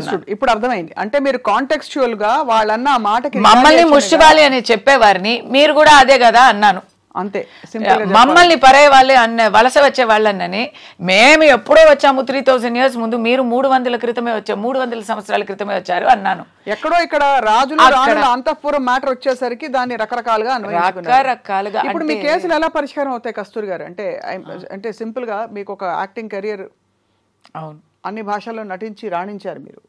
చెప్తున్నాను. ఇప్పుడు అర్థమైంది. అంటే మీరు కాంటెక్స్చువల్ గా వాళ్ళన్న ఆ మాటకి మమ్మల్ని ముష్టివాలి అని చెప్పేవారిని మీరు కూడా అదే కదా అన్నాను. అంతే, మమ్మల్ని పరాయి వాళ్ళే అన్న వలస వచ్చే వాళ్ళని మేము ఎప్పుడో వచ్చాము 3000 years ముందు, మీరు 300 క్రితమే వచ్చారు, 300 సంవత్సరాల క్రితమే వచ్చారు అన్నాను. ఎక్కడో ఇక్కడ రాజులు రాణుల అంతఃపురం మ్యాటర్ వచ్చేసరికి దాన్ని రకరకాలుగా రకరకాలుగా. ఇప్పుడు మీ కేసులు ఎలా పరిష్కారం అవుతాయి కస్తూరి గారు? అంటే సింపుల్ గా మీకు ఒక యాక్టింగ్ కెరియర్, అవును, అన్ని భాషల్లో నటించి రాణించారు మీరు.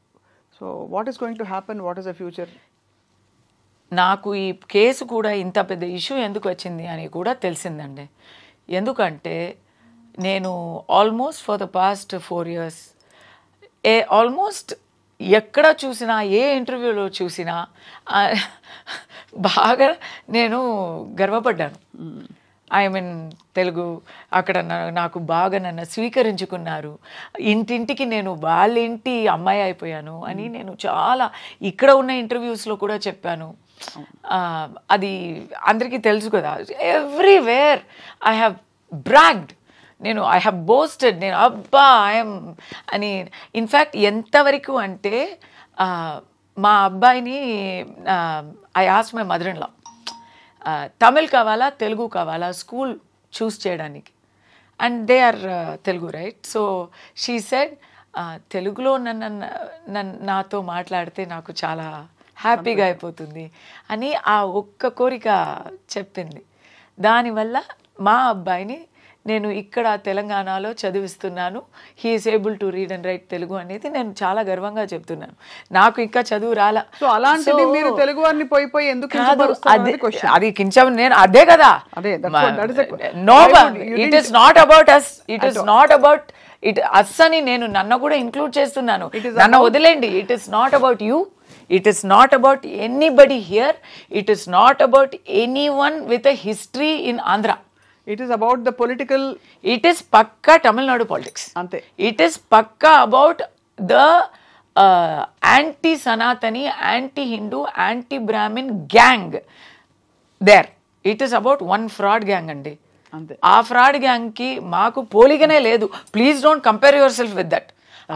So what is going to happen? What is the future? నాకు ఈ కేసు కూడా ఇంత పెద్ద ఇష్యూ ఎందుకు వచ్చింది అని కూడా తెలిసిందండి. ఎందుకంటే నేను almost for the past 4 years almost ఎక్కడ చూసినా, ఏ ఇంటర్వ్యూలో చూసినా బాగా నేను గర్వపడ్డాను. ఐ మీన్ తెలుగు అక్కడ నాకు బాగా నన్ను స్వీకరించుకున్నారు, ఇంటింటికి నేను వాళ్ళ ఇంటి అమ్మాయి అయిపోయాను అని నేను చాలా ఇక్కడ ఉన్న ఇంటర్వ్యూస్లో కూడా చెప్పాను. అది అందరికీ తెలుసు కదా. ఎవ్రీవేర్ ఐ హ్యావ్ బ్రాగ్డ్, నేను ఐ హ్యావ్ బోస్టెడ్, నేను అబ్బా ఐఎమ్ అని. ఇన్ఫ్యాక్ట్ ఎంతవరకు అంటే మా అబ్బాయిని I ask my mother in law, Tamil కావాలా తెలుగు కావాలా స్కూల్ చూస్ చేయడానికి, and they are Telugu right. So she said తెలుగులో నాతో మాట్లాడితే నాకు చాలా హ్యాపీగా అయిపోతుంది అని ఆ ఒక్క కోరిక చెప్పింది. దానివల్ల మా అబ్బాయిని నేను ఇక్కడ తెలంగాణలో చదివిస్తున్నాను. He is able to read and write Telugu అనేది నేను చాలా గర్వంగా చెప్తున్నాను. నాకు ఇంకా చదువు రాలా. సో అలాంటిది మీరు తెలుగు వారిని పోయి ఎందుకు అది కించం, నేను అదే కదా. No, it is not about us, it is not about it us అని నేను నన్ను కూడా ఇంక్లూడ్ చేస్తున్నాను. నన్ను వదిలేండి. It is not about you, it is not about anybody here, it is not about anyone with a history in Andhra, it is about the political, it is pakka Tamil Nadu politics ante, it is pakka about the anti Sanatani, anti Hindu, anti Brahmin gang there. It is about one fraud gang andi ante. ఆ fraud gang కి మాకు పోలికనే లేదు. Please don't compare your self with that.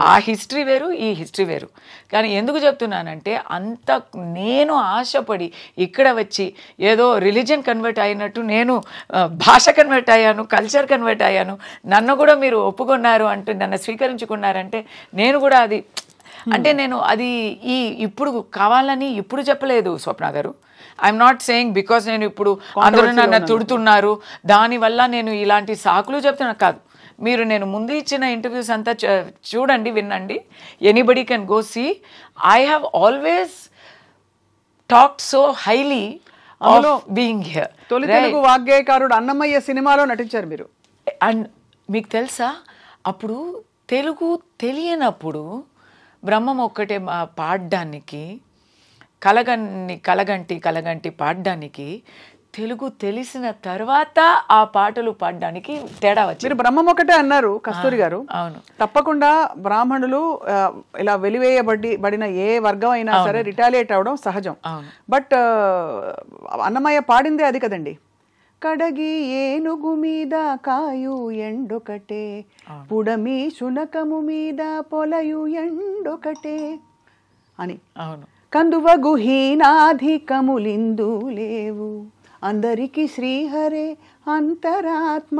ఆ history వేరు, ఈ history వేరు. కానీ ఎందుకు చెప్తున్నానంటే అంత నేను ఆశపడి ఇక్కడ వచ్చి ఏదో రిలీజియన్ కన్వర్ట్ అయినట్టు నేను భాష కన్వర్ట్ అయ్యాను, కల్చర్ కన్వర్ట్ అయ్యాను, నన్ను కూడా మీరు ఒప్పుకున్నారు అంటూ నన్ను స్వీకరించుకున్నారంటే నేను కూడా అది అంటే నేను అది ఇప్పుడు కావాలని ఇప్పుడు చెప్పలేదు స్వప్న గారు. ఐఎమ్ నాట్ సేయింగ్ బికాస్ నేను ఇప్పుడు అందరూ నన్ను తిడుతున్నారు దానివల్ల నేను ఇలాంటి సాకులు చెప్తున్నా కాదు. మీరు నేను ముందు ఇచ్చిన ఇంటర్వ్యూస్ అంతా చూడండి, వినండి. Anybody can go see. I have always talked so highly of being here. తొలి తెలుగు వాగ్గేయకారుడు అన్నమయ్య సినిమాలో నటించారు మీరు. అండ్ మీకు తెలుసా, అప్పుడు తెలుగు తెలియనప్పుడు బ్రహ్మం ఒక్కటే పాడడానికి, కలగంటి పాడడానికి, తెలుగు తెలిసిన తర్వాత ఆ పాటలు పాడడానికి తేడా వచ్చింది. మీరు బ్రహ్మం ఒకటే అన్నారు కస్తూరి గారు. అవును, తప్పకుండా బ్రాహ్మణులు ఇలా వెలివేయబడిన ఏ వర్గం అయినా సరే రిటాలియేట్ అవడం సహజం. బట్ అన్నమయ్య పాడిందే అది కదండి. కడగి ఏనుగు మీద కాయు ఎండొకటే, పుడమి శునకము మీద పొలయు ఎండొకటే అని. అవును, కందువగు హీనాధికములిందు లేవు, అందరికీ శ్రీహరే అంతరాత్మ.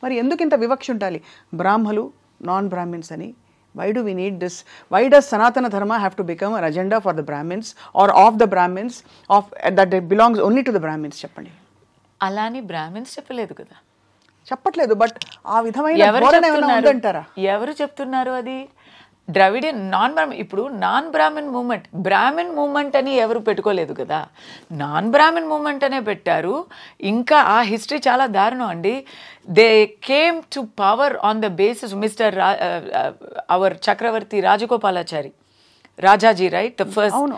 మరి ఎందుకు ఇంత వివక్ష ఉండాలి? బ్రాహ్మలు, నాన్ బ్రాహ్మిన్స్ అని. Why do we need this? Why does Sanatana Dharma have to become an agenda for the Brahmins or of the Brahmins, that it belongs only to the Brahmins? చెప్పండి. అలాని బ్రాహ్మిన్స్ చెప్పలేదు కదా. చెప్పట్లేదు, but ఆ విధమైన ధోరణి ఏమైనా ఉందంటారా? ఎవరు చెప్తున్నారు అది? Dravidian non Brahmin. ఇప్పుడు non Brahmin movement, Brahmin movement అని ఎవరు పెట్టుకోలేదు కదా, నాన్ బ్రాహ్మణ్ మూమెంట్ అనే పెట్టారు. ఇంకా ఆ హిస్టరీ చాలా దారుణం అండి. They came to power on the basis mister our Chakravarthi Rajagopalachari, Rajaji, right, the first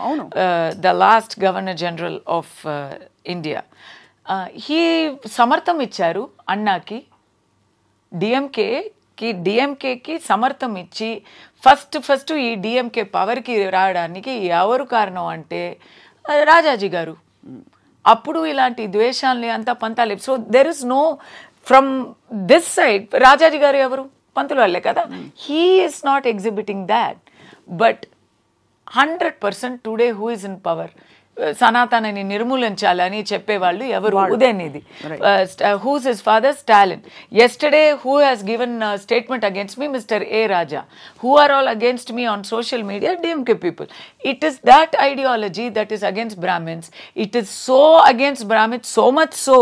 the last governor general of India. He సమర్థం ఇచ్చారు అన్నాకి, డిఎంకేకి సమర్థం ఇచ్చి ఫస్ట్ ఈ డిఎంకే పవర్కి రావడానికి ఎవరు కారణం అంటే రాజాజీ గారు. అప్పుడు ఇలాంటి ద్వేషాలని అంతా పంతాలి. So there is no from this side. Rajaji garu ఎవరు? పంతులు వాళ్ళే కదా. He is not exhibiting that. But 100% today who is in power, సనాతనని నిర్మూలించాలని చెప్పేవాళ్ళు ఎవరు? Udhayanidhi. Whose his father? Stalin. Yesterday who has given a statement against me? Mr. A. Raja. Who are all against me on social media? DMK people. It is that ideology that is against Brahmins. It is so against Brahmins, so much so